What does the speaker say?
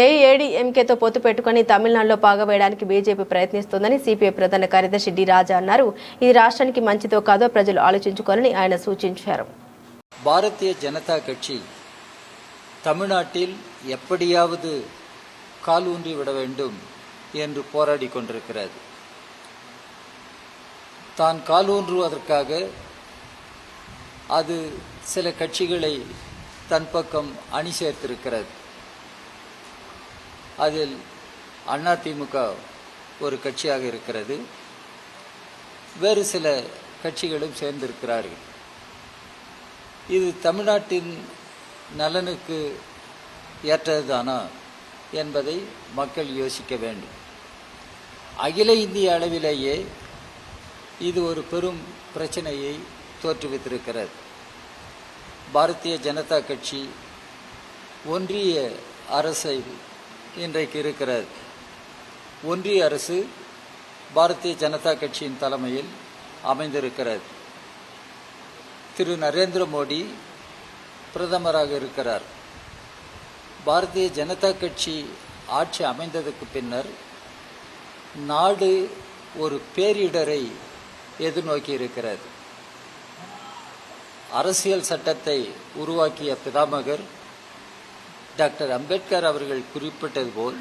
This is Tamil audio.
ఏఐఏడీఎంకేతో పొత్తు పెట్టుకుని తమిళనాడులో పాగవేయడానికి బీజేపీ ప్రయత్నిస్తోందని సిపిఐ ప్రధాన కార్యదర్శి డి రాజా అన్నారు. ఇది రాష్ట్రానికి మంచిదో కాదో ప్రజలు ఆలోచించుకోవాలని ఆయన సూచించారు. பாரதிய ஜனதா கட்சி தமிழ்நாட்டில் எப்படியாவது கால் ஊன்றி விட வேண்டும் என்று போராடி கொண்டிருக்கிறது. தான் கால் ஊன்றுவதற்காக அது சில கட்சிகளை தன் பக்கம் அணி சேர்த்திருக்கிறது. அதில் அதிமுக ஒரு கட்சியாக இருக்கிறது. வேறு சில கட்சிகளும் சேர்ந்திருக்கிறார்கள். இது தமிழ்நாட்டின் நலனுக்கு ஏற்றதுதானா என்பதை மக்கள் யோசிக்க வேண்டும். அகில இந்திய அளவிலேயே இது ஒரு பெரும் பிரச்சனையை தோற்றுவித்திருக்கிறது. பாரதிய ஜனதா கட்சி ஒன்றிய அரசை இன்றைக்கு இருக்கிறது. ஒன்றிய அரசு பாரதிய ஜனதா கட்சியின் தலைமையில் அமைந்திருக்கிறது. திரு நரேந்திர மோடி பிரதமராக இருக்கிறார். பாரதிய ஜனதா கட்சி ஆட்சி அமைந்ததற்கு பின்னர் நாடு ஒரு பேரிடரை எதிர்நோக்கி இருக்கிறது. அரசியல் சட்டத்தை உருவாக்கிய பிதாமகர் டாக்டர் அம்பேத்கர் அவர்கள் குறிப்பிட்டது போல்